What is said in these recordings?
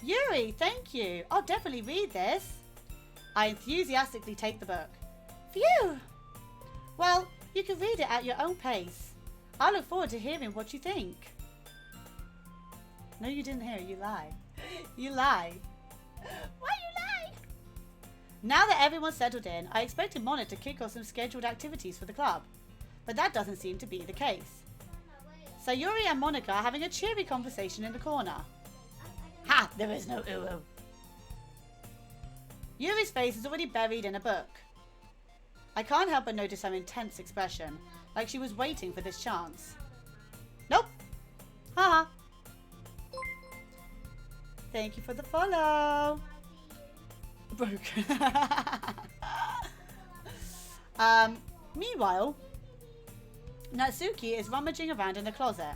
Yuri, thank you. I'll definitely read this. I enthusiastically take the book. Phew! Well, you can read it at your own pace. I look forward to hearing what you think. No, you didn't hear it. You lie. You lie. Why you lie? Now that everyone's settled in, I expected Monica to kick off some scheduled activities for the club. But that doesn't seem to be the case. So Yuri and Monica are having a cheery conversation in the corner. Ha! There is no uwu. Yuri's face is already buried in a book. I can't help but notice her intense expression, like she was waiting for this chance. Nope. Haha. Thank you for the follow. Broke. Meanwhile, Natsuki is rummaging around in the closet.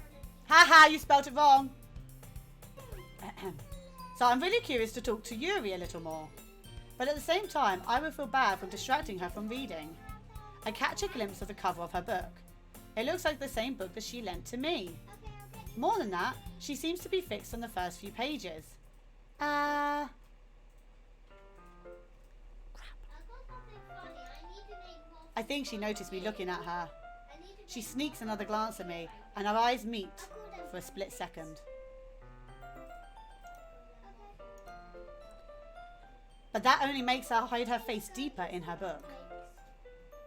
Haha, you spelt it wrong. So I'm really curious to talk to Yuri a little more. But at the same time, I would feel bad from distracting her from reading. I catch a glimpse of the cover of her book. It looks like the same book that she lent to me. More than that, she seems to be fixed on the first few pages. Crap. I think she noticed me looking at her. She sneaks another glance at me, and our eyes meet for a split second. But that only makes her hide her face deeper in her book.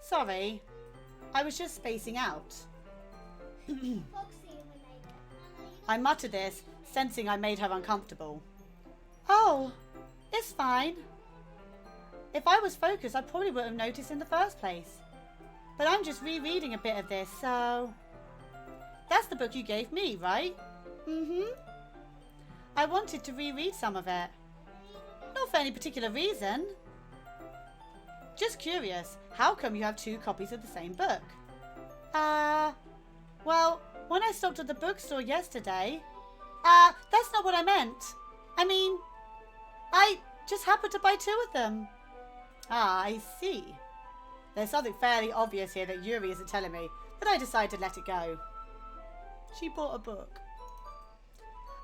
Sorry, I was just spacing out. I mutter this, sensing I made her uncomfortable. Oh, it's fine. If I was focused, I probably would have noticed in the first place. But I'm just rereading a bit of this, so... That's the book you gave me, right? Mm-hmm. I wanted to reread some of it. Not for any particular reason. Just curious, how come you have 2 copies of the same book? Well, when I stopped at the bookstore yesterday... that's not what I meant. I mean, I just happened to buy 2 of them. Ah, I see. There's something fairly obvious here that Yuri isn't telling me, but I decided to let it go. She bought a book.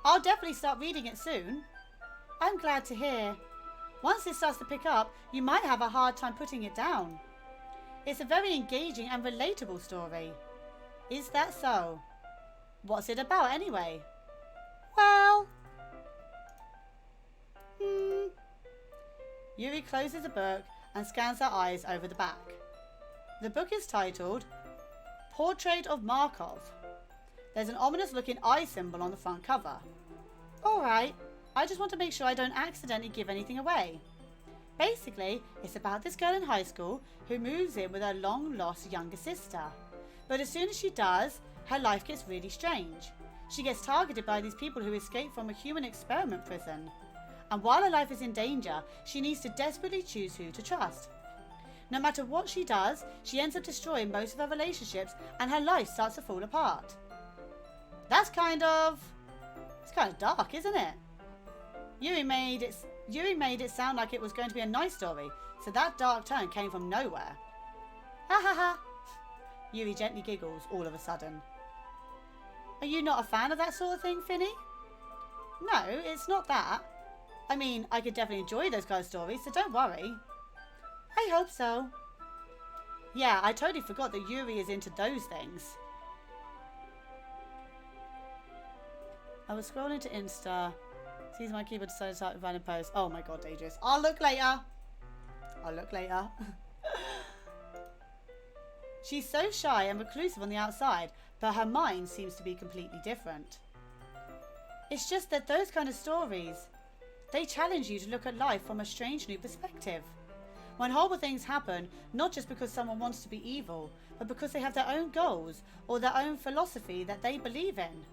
I'll definitely start reading it soon. I'm glad to hear. Once it starts to pick up, you might have a hard time putting it down. It's a very engaging and relatable story. Is that so? What's it about anyway? Well... Yuri closes the book and scans her eyes over the back. The book is titled Portrait of Markov. There's an ominous looking eye symbol on the front cover. Alright, I just want to make sure I don't accidentally give anything away. Basically, it's about this girl in high school who moves in with her long lost younger sister. But as soon as she does, her life gets really strange. She gets targeted by these people who escaped from a human experiment prison. And while her life is in danger, she needs to desperately choose who to trust. No matter what she does, she ends up destroying most of her relationships and her life starts to fall apart. It's kind of dark, isn't it? Yuri made it sound like it was going to be a nice story, so that dark turn came from nowhere. Ha ha ha. Yuri gently giggles all of a sudden. Are you not a fan of that sort of thing, Finny? No, it's not that. I mean, I could definitely enjoy those kind of stories, so don't worry. I hope so. Yeah, I totally forgot that Yuri is into those things. I was scrolling to Insta. Sees my keyboard decided to type a random post. Oh my god, dangerous. I'll look later. She's so shy and reclusive on the outside, but her mind seems to be completely different. It's just that those kind of stories, they challenge you to look at life from a strange new perspective. When horrible things happen, not just because someone wants to be evil, but because they have their own goals or their own philosophy that they believe in.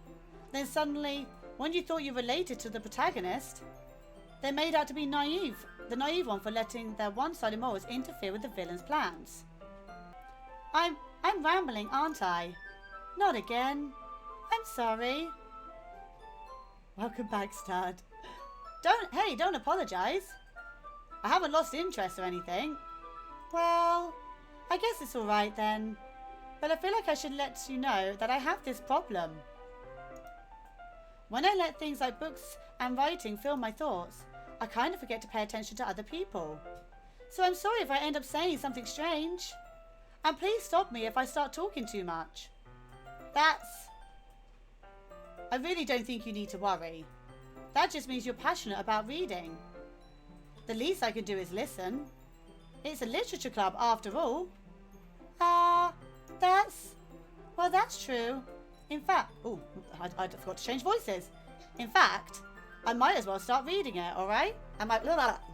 Then suddenly, when you thought you related to the protagonist, they're made out to be naive, the naive one for letting their one-sided morals interfere with the villain's plans. I'm rambling, aren't I? Not again. I'm sorry. Welcome back, stud. Don't apologise. I haven't lost interest or anything. Well, I guess it's alright then. But I feel like I should let you know that I have this problem. When I let things like books and writing fill my thoughts, I kind of forget to pay attention to other people. So I'm sorry if I end up saying something strange. And please stop me if I start talking too much. I really don't think you need to worry. That just means you're passionate about reading. The least I can do is listen. It's a literature club after all. That's true. In fact, I forgot to change voices. In fact, I might as well start reading it, alright?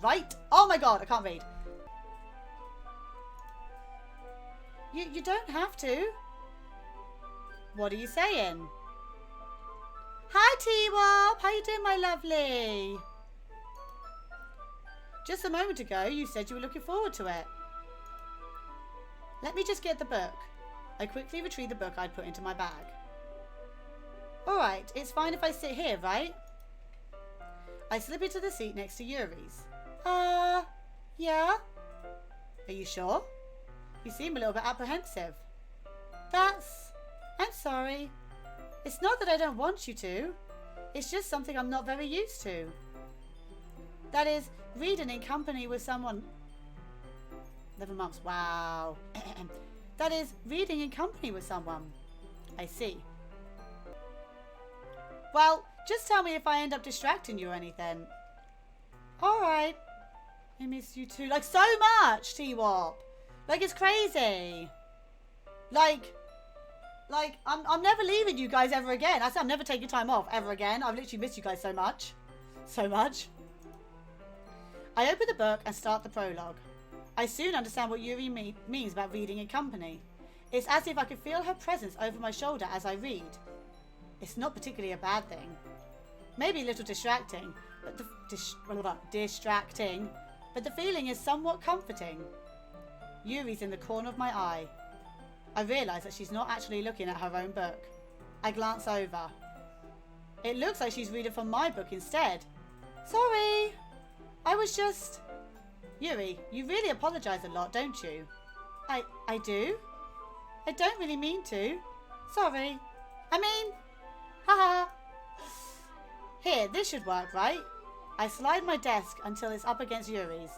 Right? Oh my god, I can't read. You don't have to. What are you saying? Hi, T-Wop. How you doing, my lovely? Just a moment ago, you said you were looking forward to it. Let me just get the book. I quickly retrieved the book I'd put into my bag. Alright, it's fine if I sit here, right? I slip into the seat next to Yuri's. Yeah? Are you sure? You seem a little bit apprehensive. I'm sorry. It's not that I don't want you to. It's just something I'm not very used to. That is, reading in company with someone... 11 months, wow. That is, reading in company with someone. I see. Well, just tell me if I end up distracting you or anything. Alright. I miss you too. Like, so much, T-Wop. Like, it's crazy. Like, I'm never leaving you guys ever again. I said I'm never taking time off ever again. I've literally missed you guys so much. So much. I open the book and start the prologue. I soon understand what Yuri means about reading in company. It's as if I could feel her presence over my shoulder as I read. It's not particularly a bad thing. Maybe a little distracting, but the feeling is somewhat comforting. Yuri's in the corner of my eye. I realise that she's not actually looking at her own book. I glance over. It looks like she's reading from my book instead. Sorry. I was just... Yuri, you really apologise a lot, don't you? I do? I don't really mean to. Sorry. I mean... Haha. Here, this should work, right? I slide my desk until it's up against Yuri's.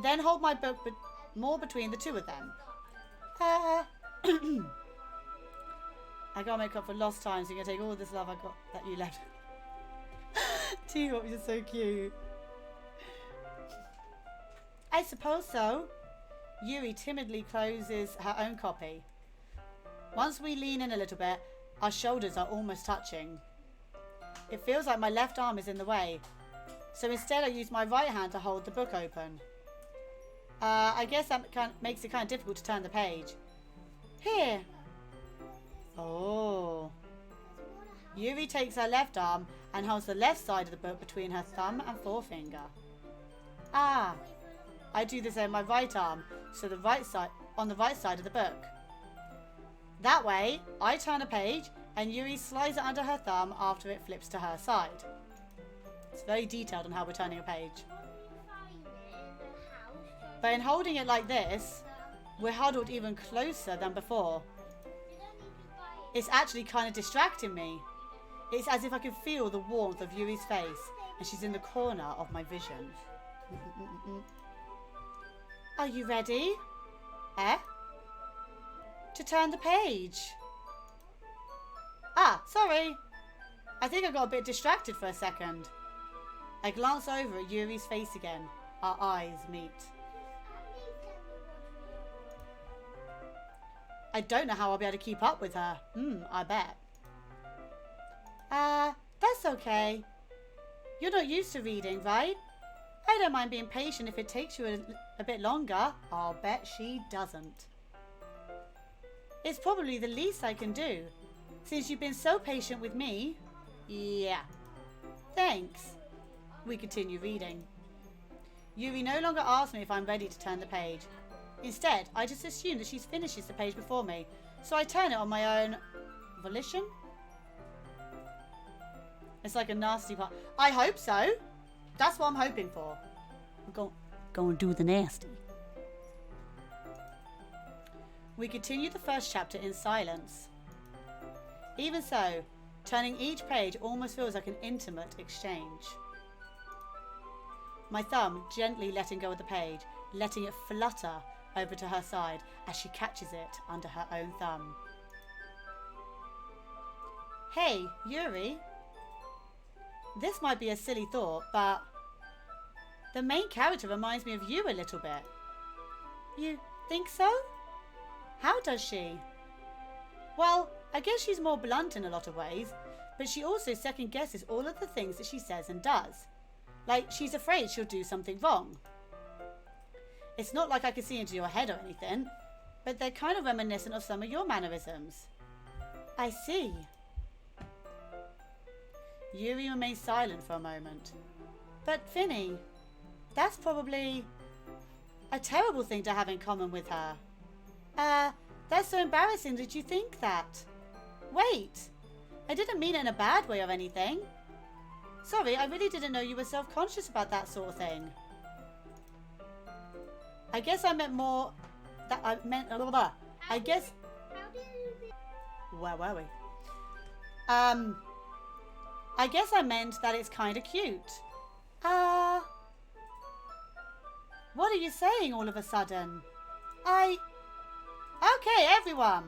Then hold my book more between the two of them. I gotta make up for lost time, so you're gonna take all this love I got that you left. T-Wop is so cute. I suppose so. Yuri timidly closes her own copy. Once we lean in a little bit, our shoulders are almost touching. It feels like my left arm is in the way, so instead I use my right hand to hold the book open. I guess that makes it kind of difficult to turn the page. Here. Oh. Yuri takes her left arm and holds the left side of the book between her thumb and forefinger. Ah. I do the same with my right arm, so on the right side of the book. That way, I turn a page and Yuri slides it under her thumb after it flips to her side. It's very detailed on how we're turning a page. But in holding it like this, we're huddled even closer than before. It's actually kind of distracting me. It's as if I can feel the warmth of Yuri's face, and she's in the corner of my vision. Are you ready? To turn the page. Ah, sorry. I think I got a bit distracted for a second. I glance over at Yuri's face again. Our eyes meet. I don't know how I'll be able to keep up with her. I bet. That's okay. You're not used to reading, right? I don't mind being patient if it takes you a bit longer. I'll bet she doesn't. It's probably the least I can do, since you've been so patient with me. Yeah. Thanks. We continue reading. Yuri no longer asks me if I'm ready to turn the page. Instead, I just assume that she finishes the page before me, so I turn it on my own volition. It's like a nasty part. I hope so. That's what I'm hoping for. I'm going to do the nasty. We continue the first chapter in silence. Even so, Turning each page almost feels like an intimate exchange. My thumb gently letting go of the page, letting it flutter over to her side as she catches it under her own thumb. Hey, Yuri. This might be a silly thought, but the main character reminds me of you a little bit. You think so? How does she? Well, I guess she's more blunt in a lot of ways, but she also second guesses all of the things that she says and does. Like, she's afraid she'll do something wrong. It's not like I can see into your head or anything, but they're kind of reminiscent of some of your mannerisms. I see. Yuri remains silent for a moment. But Finny, that's probably a terrible thing to have in common with her. That's so embarrassing that you think that. Wait, I didn't mean it in a bad way or anything. Sorry, I really didn't know you were self-conscious about that sort of thing. I guess I meant more that I meant blah, blah, blah. I guess. How did you... Where were we? I guess I meant that it's kind of cute. What are you saying all of a sudden? Okay, everyone.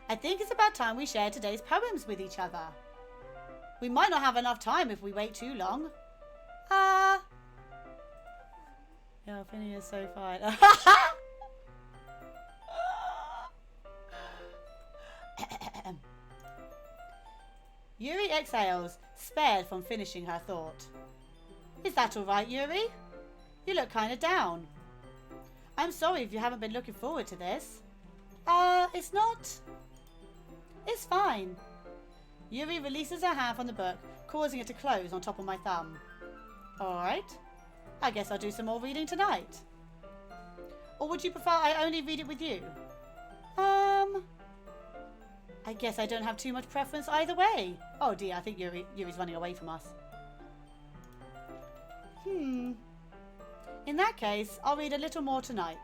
I think it's about time we share today's poems with each other. We might not have enough time if we wait too long. Yeah, Finny is so fine. Yuri exhales, spared from finishing her thought. Is that all right, Yuri? You look kind of down. I'm sorry if you haven't been looking forward to this. It's not. It's fine. Yuri releases her hand from the book, causing it to close on top of my thumb. Alright. I guess I'll do some more reading tonight. Or would you prefer I only read it with you? I guess I don't have too much preference either way. Oh dear, I think Yuri's running away from us. In that case, I'll read a little more tonight.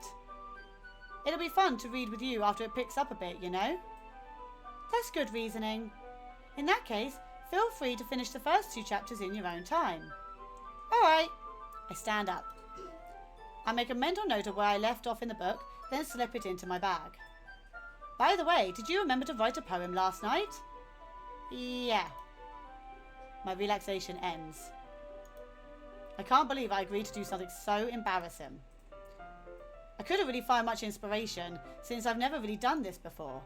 It'll be fun to read with you after it picks up a bit, you know? That's good reasoning. In that case, feel free to finish the first 2 chapters in your own time. Alright. I stand up. I make a mental note of where I left off in the book, then slip it into my bag. By the way, did you remember to write a poem last night? Yeah. My relaxation ends. I can't believe I agreed to do something so embarrassing. I couldn't really find much inspiration, since I've never really done this before.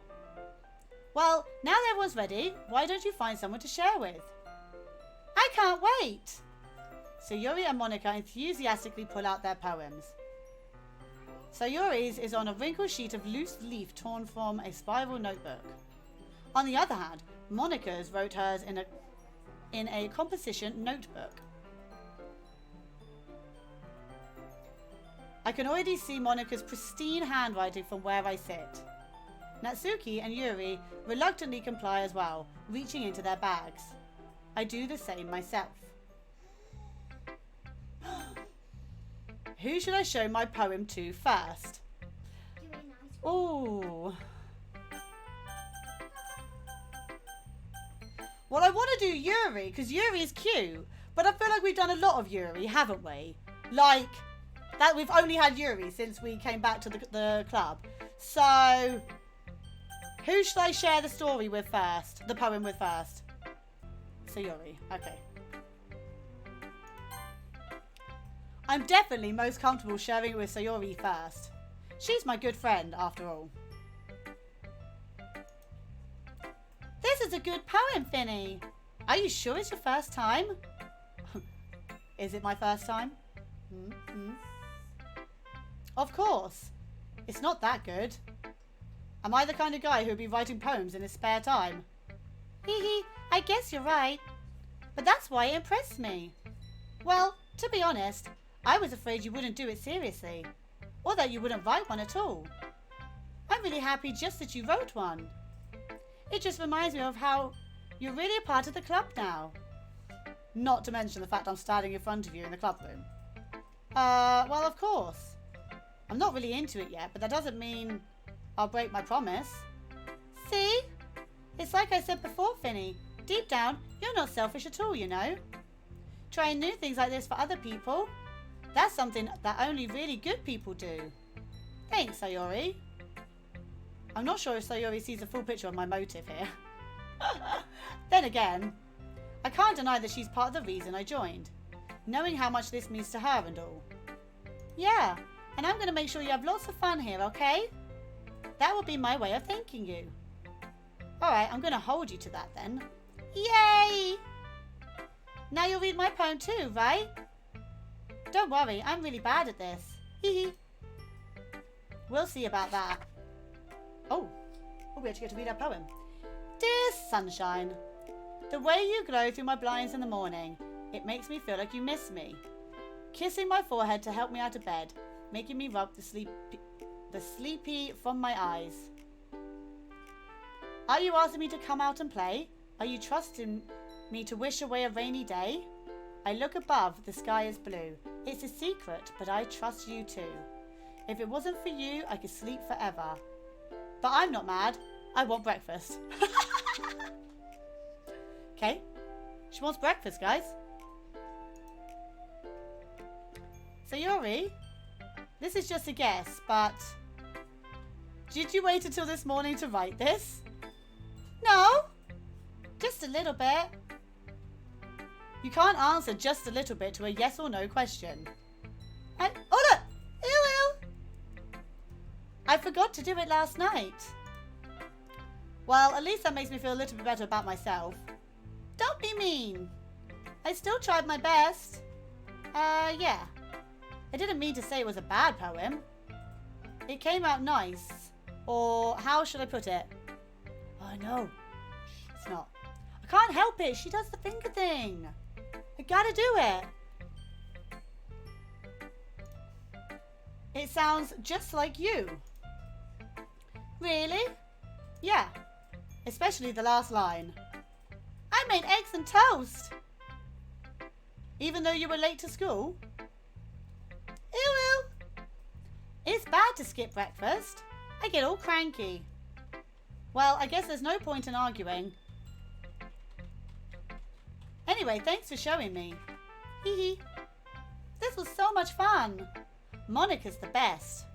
Well, now that everyone's ready, why don't you find someone to share with? I can't wait! So Yuri and Monica enthusiastically pull out their poems. So Yuri's is on a wrinkled sheet of loose leaf torn from a spiral notebook. On the other hand, Monica's wrote hers in a composition notebook. I can already see Monica's pristine handwriting from where I sit. Natsuki and Yuri reluctantly comply as well, reaching into their bags. I do the same myself. Who should I show my poem to first? Ooh. Well, I want to do Yuri, because Yuri is cute. But I feel like we've done a lot of Yuri, haven't we? Like, that we've only had Yuri since we came back to the club. So, who should I share the story with first? The poem with first? So Yuri, okay. I'm definitely most comfortable sharing it with Sayori first. She's my good friend, after all. This is a good poem, Finny. Are you sure it's your first time? Is it my first time? Of course. It's not that good. Am I the kind of guy who would be writing poems in his spare time? Hee hee, I guess you're right. But that's why it impressed me. Well, to be honest, I was afraid you wouldn't do it seriously, or that you wouldn't write one at all. I'm really happy just that you wrote one. It just reminds me of how you're really a part of the club now. Not to mention the fact I'm standing in front of you in the club room. Well, of course. I'm not really into it yet, but that doesn't mean I'll break my promise. See? It It's like I said before, Finny. Deep down, you're not selfish at all, you know. Trying new things like this for other people, that's something that only really good people do. Thanks, Sayori. I'm not sure if Sayori sees the full picture of my motive here. Then again, I can't deny that she's part of the reason I joined, knowing how much this means to her and all. Yeah, and I'm going to make sure you have lots of fun here, okay? That will be my way of thanking you. Alright, I'm going to hold you to that then. Yay! Now you'll read my poem too, right? Don't worry, I'm really bad at this. Hee. We'll see about that. Oh, we actually get to read our poem. Dear sunshine, the way you glow through my blinds in the morning, it makes me feel like you miss me. Kissing my forehead to help me out of bed, making me rub the sleepy from my eyes. Are you asking me to come out and play? Are you trusting me to wish away a rainy day? I look above, the sky is blue. It's a secret, but I trust you too. If it wasn't for you, I could sleep forever. But I'm not mad. I want breakfast. Okay. She wants breakfast, guys. So Yuri, this is just a guess, but did you wait until this morning to write this? No. Just a little bit. You can't answer just a little bit to a yes or no question. Oh look! Ew. I forgot to do it last night. Well, at least that makes me feel a little bit better about myself. Don't be mean. I still tried my best. Yeah. I didn't mean to say it was a bad poem. It came out nice. Or how should I put it? Oh no. It's not. I can't help it. She does the finger thing. I gotta do it. It sounds just like you. Really? Yeah. Especially the last line. I made eggs and toast. Even though you were late to school? Ew. It's bad to skip breakfast. I get all cranky. Well, I guess there's no point in arguing. Anyway, thanks for showing me. Hee hee. This was so much fun. Monica's the best.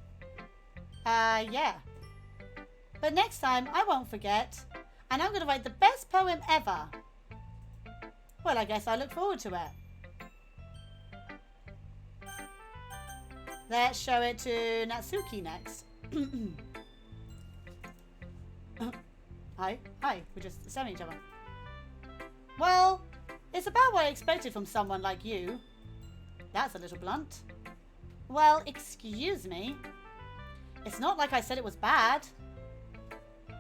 Yeah. But next time, I won't forget. And I'm going to write the best poem ever. Well, I guess I look forward to it. Let's show it to Natsuki next. Hi. We're just staring at each other. Well, it's about what I expected from someone like you. That's a little blunt. Well, excuse me. It's not like I said it was bad.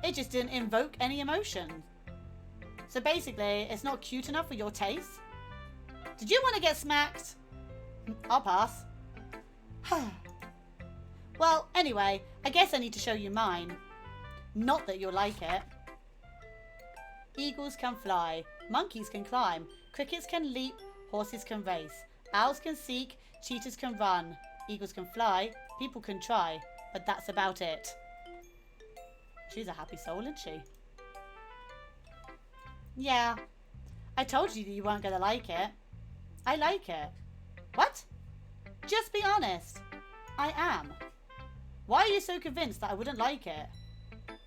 It just didn't invoke any emotion. So basically, it's not cute enough for your taste. Did you want to get smacked? I'll pass. Well, anyway, I guess I need to show you mine. Not that you'll like it. Eagles can fly, monkeys can climb, crickets can leap, horses can race, owls can seek, cheetahs can run, eagles can fly, people can try, but that's about it. She's a happy soul, isn't she? Yeah, I told you that you weren't going to like it. I like it. What? Just be honest. I am. Why are you so convinced that I wouldn't like it?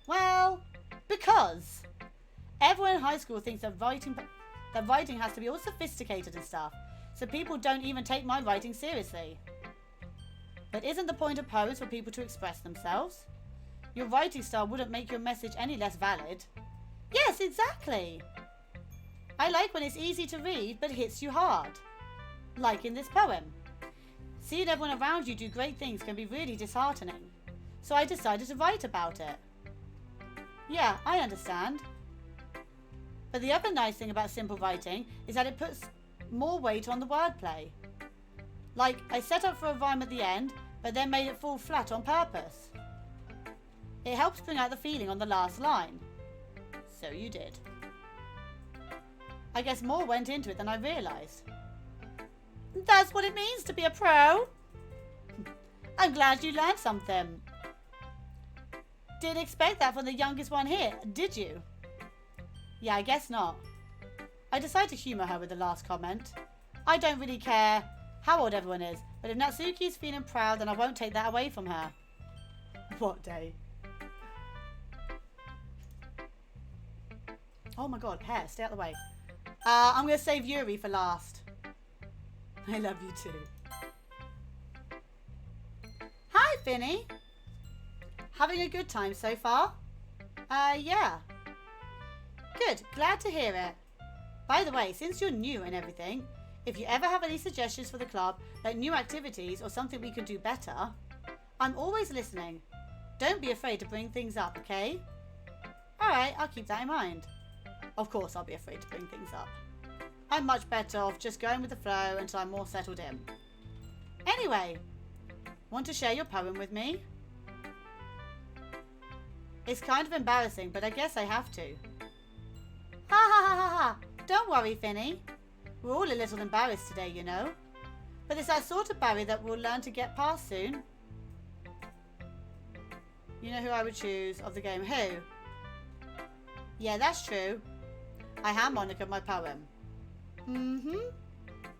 Well, because everyone in high school thinks that writing has to be all sophisticated and stuff, so people don't even take my writing seriously. But isn't the point of poems for people to express themselves? Your writing style wouldn't make your message any less valid. Yes, exactly. I like when it's easy to read but hits you hard. Like in this poem. Seeing everyone around you do great things can be really disheartening. So I decided to write about it. Yeah, I understand. But the other nice thing about simple writing is that it puts more weight on the wordplay. Like, I set up for a rhyme at the end, but then made it fall flat on purpose. It helps bring out the feeling on the last line. So you did. I guess more went into it than I realised. That's what it means to be a pro. I'm glad you learned something. Didn't expect that from the youngest one here, did you? Yeah, I guess not. I decided to humour her with the last comment. I don't really care how old everyone is, but if Natsuki's feeling proud, then I won't take that away from her. What day? Oh my god, hair, stay out of the way. I'm going to save Yuri for last. I love you too. Hi, Finny. Having a good time so far? Yeah. Good, glad to hear it. By the way, since you're new and everything, if you ever have any suggestions for the club, like new activities or something we could do better, I'm always listening. Don't be afraid to bring things up, okay? Alright, I'll keep that in mind. Of course I'll be afraid to bring things up. I'm much better off just going with the flow until I'm more settled in. Anyway, want to share your poem with me? It's kind of embarrassing, but I guess I have to. Ha ha ha ha ha! Don't worry, Finny. We're all a little embarrassed today, you know. But it's that sort of barrier that we'll learn to get past soon. You know who I would choose of the game. Who? Yeah, that's true. I harmonica'd my poem. Mm-hmm.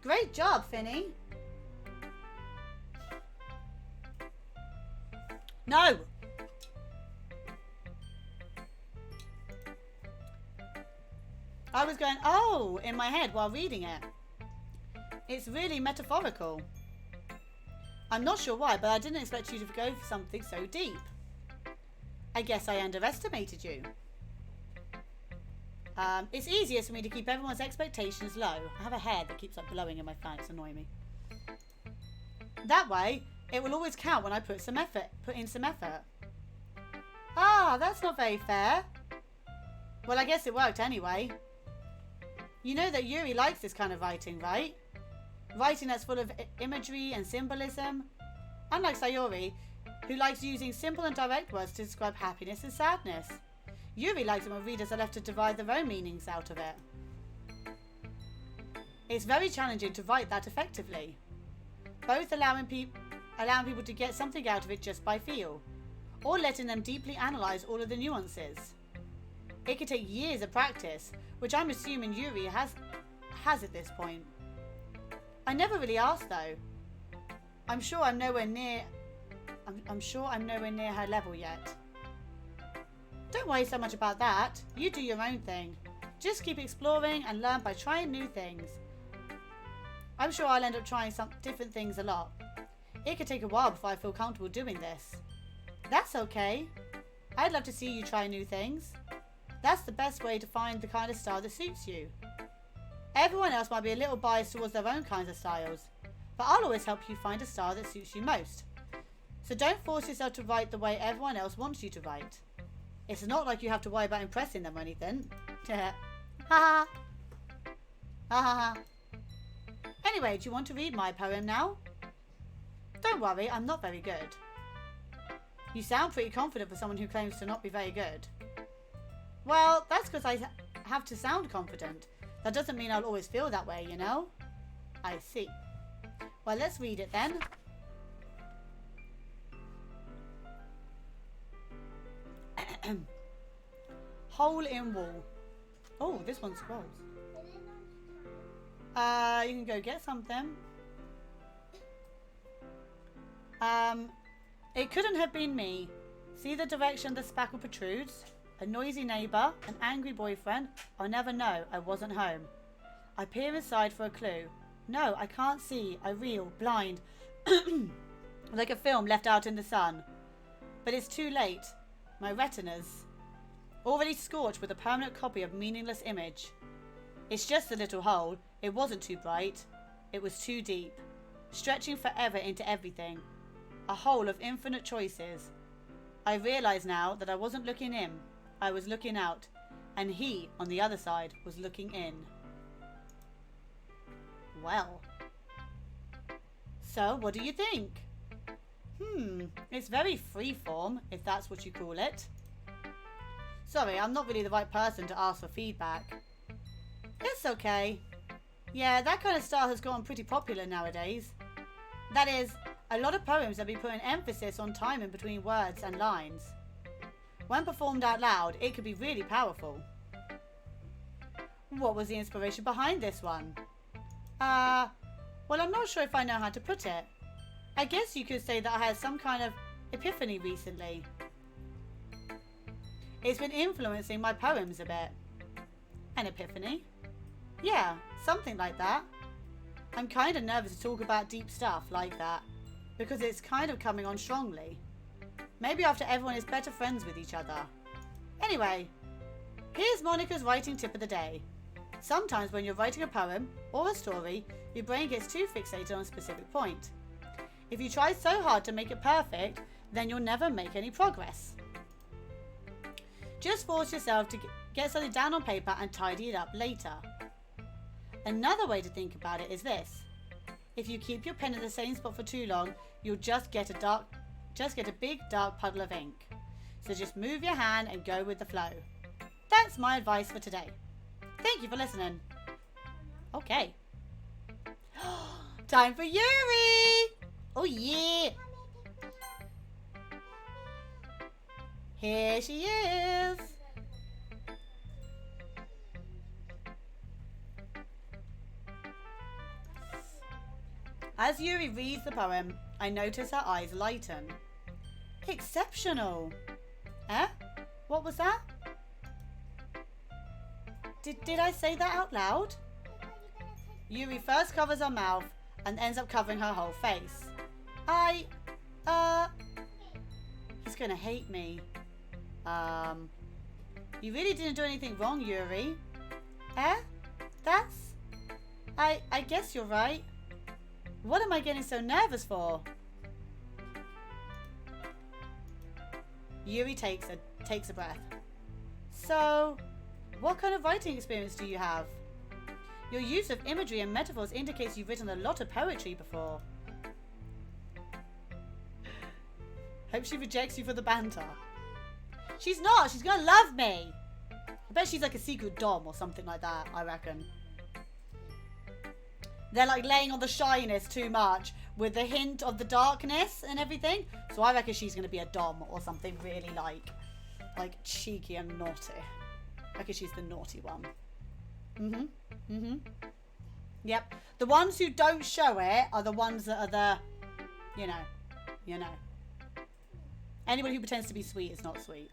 Great job, Finny. No! I was going, oh, in my head while reading it. It's really metaphorical. I'm not sure why, but I didn't expect you to go for something so deep. I guess I underestimated you. It's easiest for me to keep everyone's expectations low. I have a hair that keeps like blowing in my fan. It's annoying me. That way, it will always count when I put in some effort. Ah, that's not very fair. Well, I guess it worked anyway. You know that Yuri likes this kind of writing, right? Writing that's full of imagery and symbolism. Unlike Sayori, who likes using simple and direct words to describe happiness and sadness. Yuri likes it when readers are left to derive their own meanings out of it. It's very challenging to write that effectively. Both allowing people to get something out of it just by feel, or letting them deeply analyse all of the nuances. It could take years of practice, which I'm assuming Yuri has at this point. I never really asked though. I'm sure I'm nowhere near her level yet. Don't worry so much about that. You do your own thing. Just keep exploring and learn by trying new things. I'm sure I'll end up trying some different things a lot. It could take a while before I feel comfortable doing this. That's okay. I'd love to see you try new things. That's the best way to find the kind of style that suits you. Everyone else might be a little biased towards their own kinds of styles, but I'll always help you find a style that suits you most. So don't force yourself to write the way everyone else wants you to write. It's not like you have to worry about impressing them or anything. Ha ha. Ha ha ha. Anyway, do you want to read my poem now? Don't worry, I'm not very good. You sound pretty confident for someone who claims to not be very good. Well, that's because I have to sound confident. That doesn't mean I'll always feel that way, you know? I see. Well, let's read it then. Hole in wall. Oh, this one scrolls. You can go get something. It couldn't have been me. See the direction the spackle protrudes? A noisy neighbour, an angry boyfriend. I'll never know. I wasn't home. I peer inside for a clue. No, I can't see. I reel, blind, like a film left out in the sun. But it's too late. My retinas already scorched with a permanent copy of meaningless image. It's just a little hole. It wasn't too bright. It was too deep, stretching forever into everything. A hole of infinite choices. I realise now that I wasn't looking in. I was looking out, and he, on the other side, was looking in. Well. So, what do you think? It's very freeform, if that's what you call it. Sorry, I'm not really the right person to ask for feedback. It's okay. Yeah, that kind of style has gone pretty popular nowadays. That is, a lot of poems have been putting emphasis on time in between words and lines. When performed out loud, it could be really powerful. What was the inspiration behind this one? Well, I'm not sure if I know how to put it. I guess you could say that I had some kind of epiphany recently. It's been influencing my poems a bit. An epiphany? Yeah, something like that. I'm kind of nervous to talk about deep stuff like that, because it's kind of coming on strongly. Maybe after everyone is better friends with each other. Anyway, here's Monica's writing tip of the day. Sometimes when you're writing a poem or a story, your brain gets too fixated on a specific point. If you try so hard to make it perfect, then you'll never make any progress. Just force yourself to get something down on paper and tidy it up later. Another way to think about it is this. If you keep your pen in the same spot for too long, you'll just get a big dark puddle of ink. So just move your hand and go with the flow. That's my advice for today. Thank you for listening. Okay. Time for Yuri! Oh yeah! Here she is! As Yuri reads the poem, I notice her eyes lighten. Exceptional! Eh? What was that? Did I say that out loud? Yuri first covers her mouth and ends up covering her whole face. He's gonna hate me. You really didn't do anything wrong, Yuri. Eh? I guess you're right. What am I getting so nervous for? Yuri takes a breath. So, what kind of writing experience do you have? Your use of imagery and metaphors indicates you've written a lot of poetry before. Hope she rejects you for the banter. She's not. She's gonna love me. I bet she's like a secret dom or something like that, I reckon. They're like laying on the shyness too much with the hint of the darkness and everything. So I reckon she's going to be a dom or something really like cheeky and naughty. I reckon she's the naughty one. Yep. The ones who don't show it are the ones that are the, you know. Anybody who pretends to be sweet is not sweet.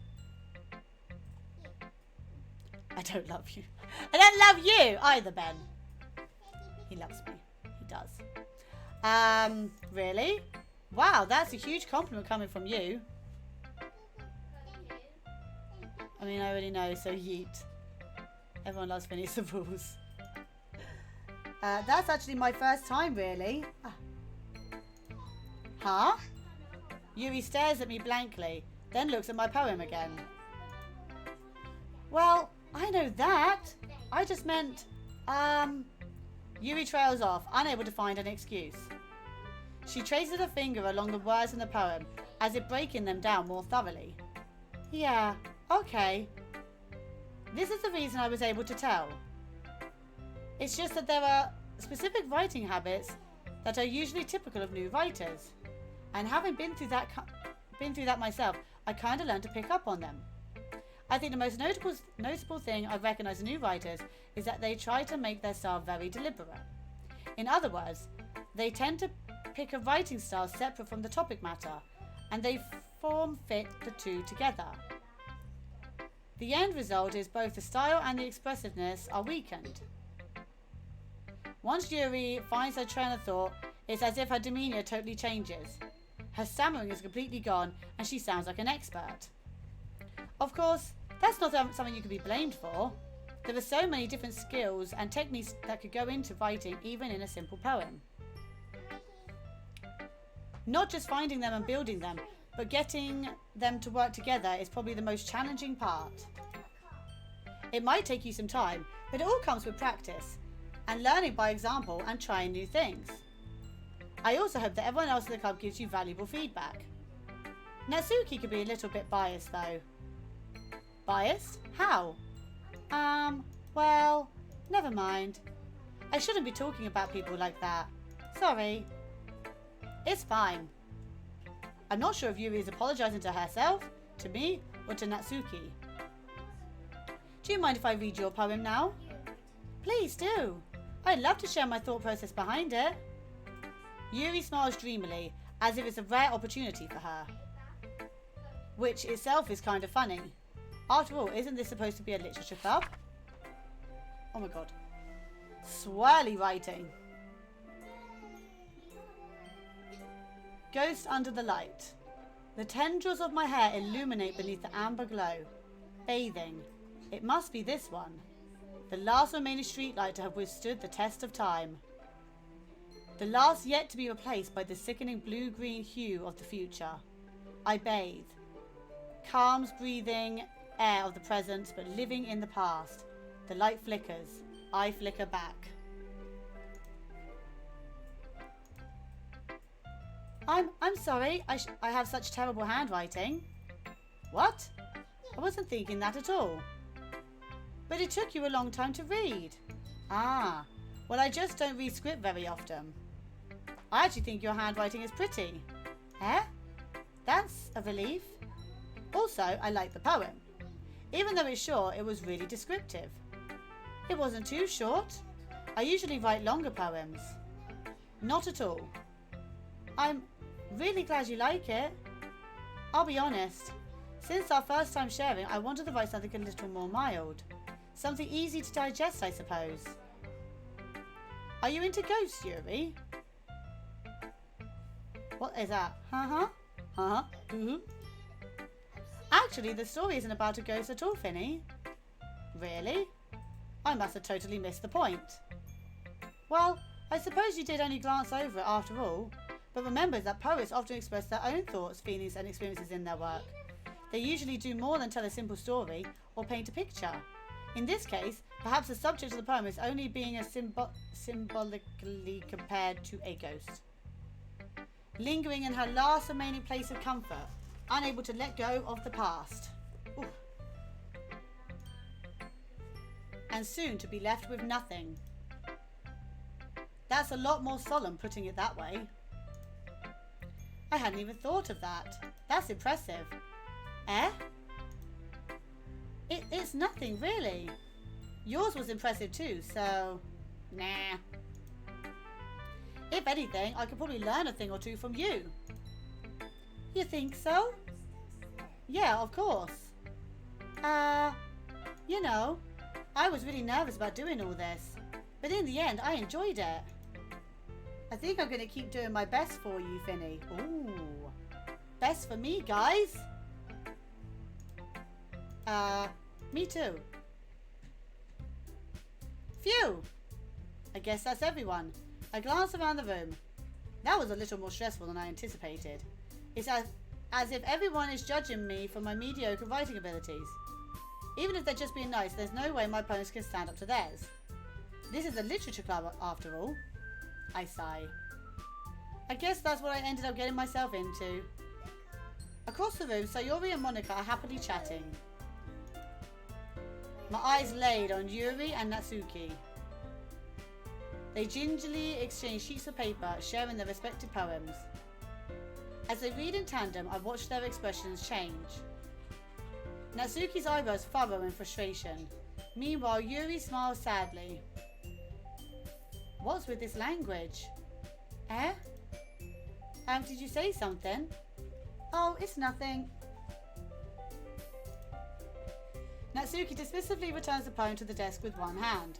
I don't love you. I don't love you either, Ben. He loves me. He does. Really? Wow, that's a huge compliment coming from you. I mean, I already know, so yeet. Everyone loves Phineas the Rules. That's actually my first time, really. Huh? Yuri stares at me blankly, then looks at my poem again. Well, I know that. I just meant, Yuri trails off, unable to find an excuse. She traces her finger along the words in the poem, as if breaking them down more thoroughly. Yeah, okay. This is the reason I was able to tell. It's just that there are specific writing habits that are usually typical of new writers. And having been through that myself, I kind of learned to pick up on them. I think the most noticeable thing I've recognised in new writers is that they try to make their style very deliberate. In other words, they tend to pick a writing style separate from the topic matter, and they fit the two together. The end result is both the style and the expressiveness are weakened. Once Yuri finds her train of thought, it's as if her demeanour totally changes. Her stammering is completely gone, and she sounds like an expert. Of course, that's not something you can be blamed for. There are so many different skills and techniques that could go into writing even in a simple poem. Not just finding them and building them, but getting them to work together is probably the most challenging part. It might take you some time, but it all comes with practice and learning by example and trying new things. I also hope that everyone else in the club gives you valuable feedback. Natsuki could be a little bit biased though. Biased? How? Well, never mind. I shouldn't be talking about people like that. Sorry. It's fine. I'm not sure if Yuri is apologising to herself, to me, or to Natsuki. Do you mind if I read your poem now? Please do. I'd love to share my thought process behind it. Yuri smiles dreamily, as if it's a rare opportunity for her. Which itself is kind of funny. After all, isn't this supposed to be a literature club? Oh my god. Swirly writing. Ghost under the light. The tendrils of my hair illuminate beneath the amber glow. Bathing. It must be this one. The last remaining streetlight to have withstood the test of time. The last yet to be replaced by the sickening blue-green hue of the future. I bathe. Calms breathing air of the present, but living in the past. The light flickers. I flicker back. I'm sorry. I have such terrible handwriting. What? I wasn't thinking that at all. But it took you a long time to read. Ah, well, I just don't read script very often. I actually think your handwriting is pretty. Eh? That's a relief. Also, I like the poem. Even though it's short, it was really descriptive. It wasn't too short. I usually write longer poems. Not at all. I'm really glad you like it. I'll be honest. Since our first time sharing, I wanted to write something a little more mild. Something easy to digest, I suppose. Are you into ghosts, Yuri? What is that? Actually, the story isn't about a ghost at all, Finny. Really? I must have totally missed the point. Well, I suppose you did only glance over it after all. But remember that poets often express their own thoughts, feelings and experiences in their work. They usually do more than tell a simple story or paint a picture. In this case, perhaps the subject of the poem is only being symbolically compared to a ghost. Lingering in her last remaining place of comfort, unable to let go of the past. Ooh. And soon to be left with nothing. That's a lot more solemn, putting it that way. I hadn't even thought of that. That's impressive. Eh? It's nothing, really. Yours was impressive too, so... Nah. If anything, I could probably learn a thing or two from you. You think so? Yeah, of course. You know, I was really nervous about doing all this. But in the end, I enjoyed it. I think I'm going to keep doing my best for you, Finny. Ooh. Best for me, guys. Me too. Phew. I guess that's everyone. I glanced around the room. That was a little more stressful than I anticipated. It's as if everyone is judging me for my mediocre writing abilities. Even if they're just being nice, there's no way my poems can stand up to theirs. This is a literature club, after all. I sigh. I guess that's what I ended up getting myself into. Across the room, Sayori and Monica are happily chatting. My eyes laid on Yuri and Natsuki. They gingerly exchange sheets of paper, sharing their respective poems. As they read in tandem, I watch their expressions change. Natsuki's eyebrows furrow in frustration. Meanwhile, Yuri smiles sadly. What's with this language? Eh? Did you say something? Oh, it's nothing. Natsuki dismissively returns the poem to the desk with one hand.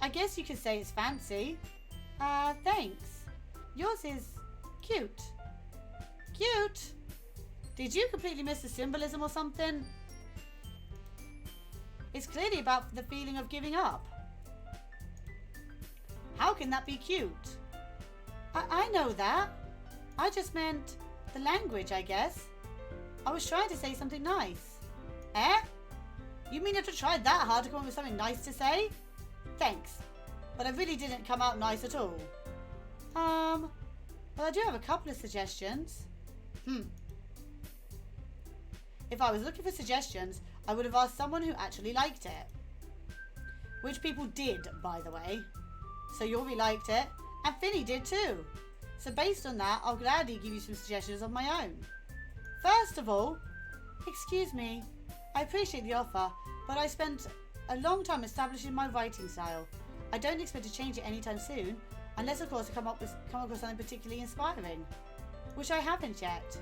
I guess you could say it's fancy. Thanks. Yours is cute. Cute? Did you completely miss the symbolism or something? It's clearly about the feeling of giving up. How can that be cute? I know that. I just meant the language, I guess. I was trying to say something nice. Eh? You mean you have to try that hard to come up with something nice to say? Thanks. But I really didn't come out nice at all. Well, I do have a couple of suggestions. If I was looking for suggestions, I would have asked someone who actually liked it. Which people did, by the way. So Yuri liked it, and Finny did too. So based on that, I'll gladly give you some suggestions of my own. First of all, excuse me, I appreciate the offer, but I spent a long time establishing my writing style. I don't expect to change it anytime soon, unless of course I come across something particularly inspiring, which I haven't yet.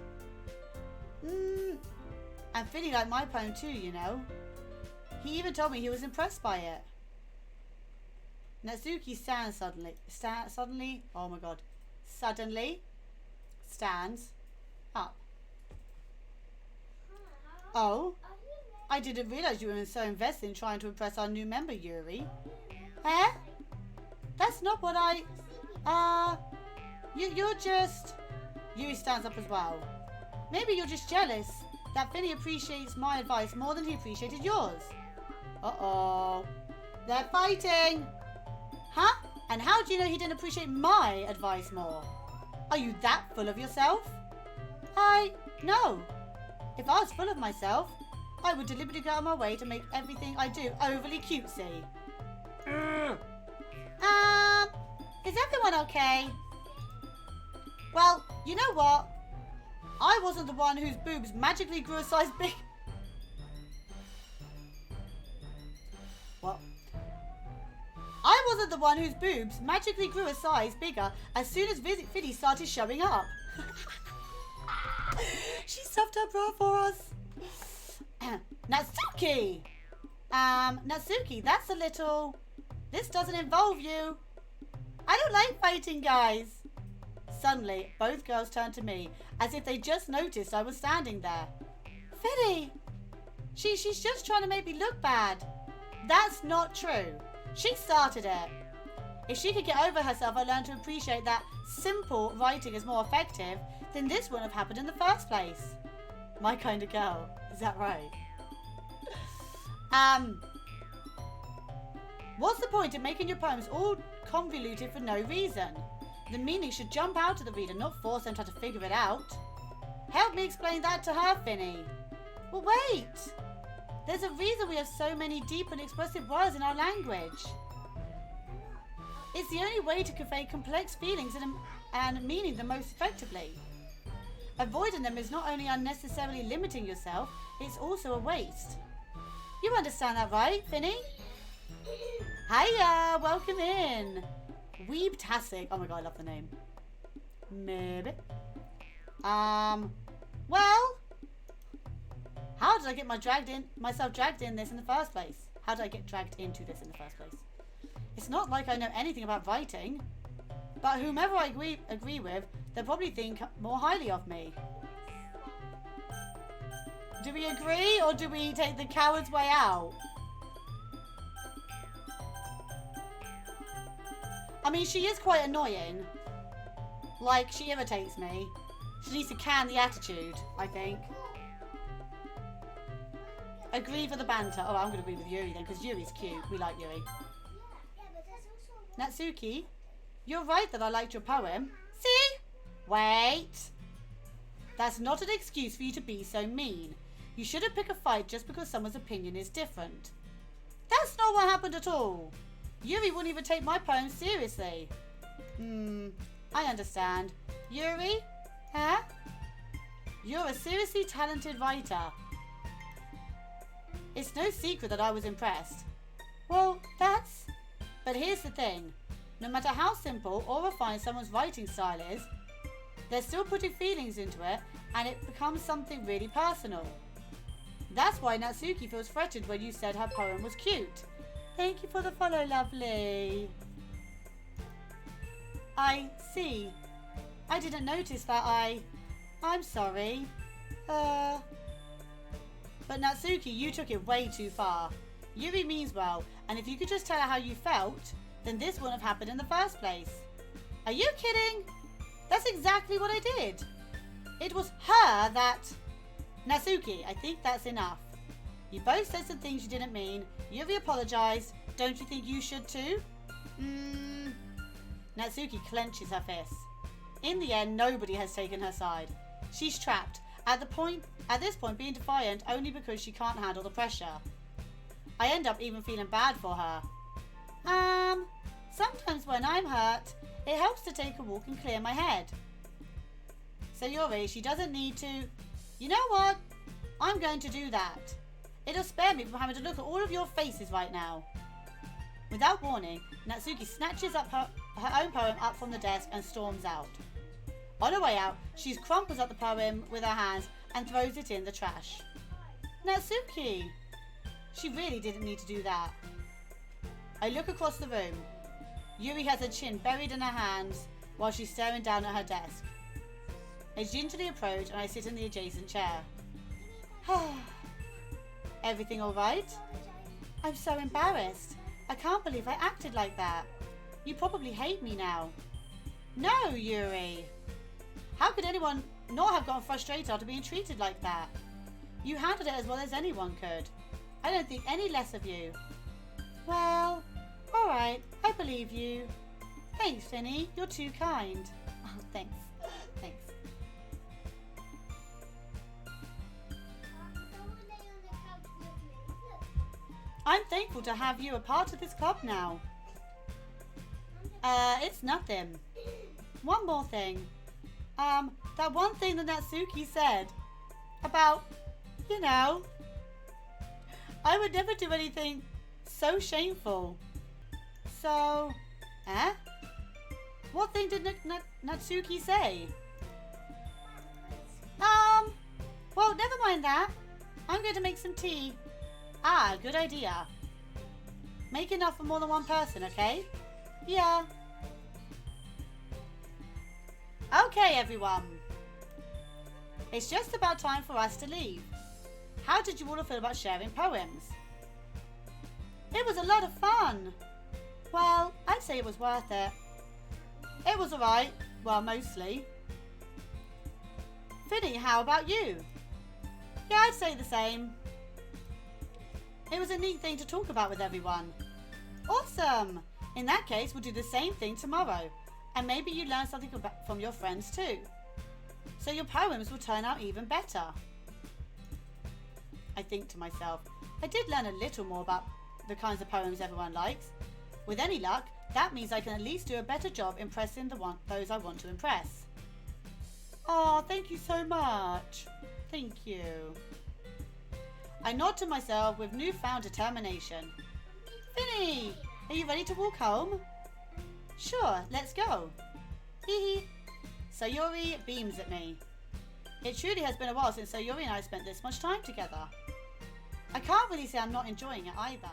And Finny liked my poem too, you know. He even told me he was impressed by it. Natsuki stands suddenly stands up. Oh, I didn't realize you were so invested in trying to impress our new member, Yuri. Eh? That's not what you're just... Yuri stands up as well. Maybe you're just jealous that Finny appreciates my advice more than he appreciated yours. Uh-oh. They're fighting. Huh? And how do you know he didn't appreciate my advice more? Are you that full of yourself? No. If I was full of myself, I would deliberately go out of my way to make everything I do overly cutesy. Is everyone okay? Well, you know what? I wasn't the one whose boobs magically grew a size big. What? I wasn't the one whose boobs magically grew a size bigger as soon as Finny started showing up. She stuffed her bra for us. Natsuki! Natsuki, that's a little... This doesn't involve you. I don't like fighting, guys. Suddenly, both girls turned to me, as if they just noticed I was standing there. Finny! She's just trying to make me look bad. That's not true. She started it. If she could get over herself and learn to appreciate that simple writing is more effective, then this wouldn't have happened in the first place. My kind of girl. Is that right? What's the point of making your poems all convoluted for no reason? The meaning should jump out to the reader, not force them to try to figure it out. Help me explain that to her, Finny. Well, wait. There's a reason we have so many deep and expressive words in our language. It's the only way to convey complex feelings and meaning the most effectively. Avoiding them is not only unnecessarily limiting yourself, it's also a waste. You understand that, right, Finny? Hiya, welcome in. Weebtastic. Oh my god, I love the name. Maybe. Well, how did I get myself dragged in this in the first place? How did I get dragged into this in the first place? It's not like I know anything about writing, but whomever I agree with, they'll probably think more highly of me. Do we agree, or do we take the coward's way out? I mean, she is quite annoying. Like, she irritates me. She needs to can the attitude, I think. Agree for the banter. Oh, I'm going to agree with Yuri then, because Yuri's cute. We like Yuri. Natsuki, you're right that I liked your poem. See? Wait. That's not an excuse for you to be so mean. You shouldn't pick a fight just because someone's opinion is different. That's not what happened at all. Yuri wouldn't even take my poem seriously. I understand. Yuri? Huh? You're a seriously talented writer. It's no secret that I was impressed. Well, that's... But here's the thing. No matter how simple or refined someone's writing style is, they're still putting feelings into it, and it becomes something really personal. That's why Natsuki feels threatened when you said her poem was cute. Thank you for the follow, lovely. I see. I didn't notice that I'm sorry. But Natsuki, you took it way too far. Yuri means well, and if you could just tell her how you felt, then this wouldn't have happened in the first place. Are you kidding? That's exactly what I did. It was her that... Natsuki, I think that's enough. You both said some things you didn't mean. Yuri apologized. Don't you think you should too? Natsuki clenches her fists. In the end, nobody has taken her side. She's trapped. At this point, being defiant only because she can't handle the pressure. I end up even feeling bad for her. Sometimes when I'm hurt, it helps to take a walk and clear my head. So Yuri, she doesn't need to... You know what? I'm going to do that. It'll spare me from having to look at all of your faces right now. Without warning, Natsuki snatches up her own poem up from the desk and storms out. On her way out, she crumples up the poem with her hands and throws it in the trash. Natsuki! She really didn't need to do that. I look across the room. Yuri has her chin buried in her hands while she's staring down at her desk. I gingerly approach and I sit in the adjacent chair. Everything all right? I'm so embarrassed. I can't believe I acted like that. You probably hate me now. No, Yuri. How could anyone not have gotten frustrated after being treated like that? You handled it as well as anyone could. I don't think any less of you. Well, all right, I believe you. Thanks, Finny. You're too kind. Oh, thanks. Thanks. I'm thankful to have you a part of this club now. It's nothing. One more thing. That one thing that Natsuki said about, you know, I would never do anything so shameful. So, what thing did Natsuki say? Well, never mind that. I'm going to make some tea. Ah, good idea. Make enough for more than one person, okay? Yeah. Okay, everyone. It's just about time for us to leave. How did you all feel about sharing poems? It was a lot of fun. Well, I'd say it was worth it. It was alright. Well, mostly. Finny, how about you? Yeah, I'd say the same. It was a neat thing to talk about with everyone. Awesome! In that case, we'll do the same thing tomorrow. And maybe you learn something from your friends too. So your poems will turn out even better. I think to myself, I did learn a little more about the kinds of poems everyone likes. With any luck, that means I can at least do a better job impressing those I want to impress. Oh, thank you so much. Thank you. I nod to myself with newfound determination. Finny, are you ready to walk home? Sure, let's go. Hee hee. Sayori beams at me. It truly has been a while since Sayori and I spent this much time together. I can't really say I'm not enjoying it either.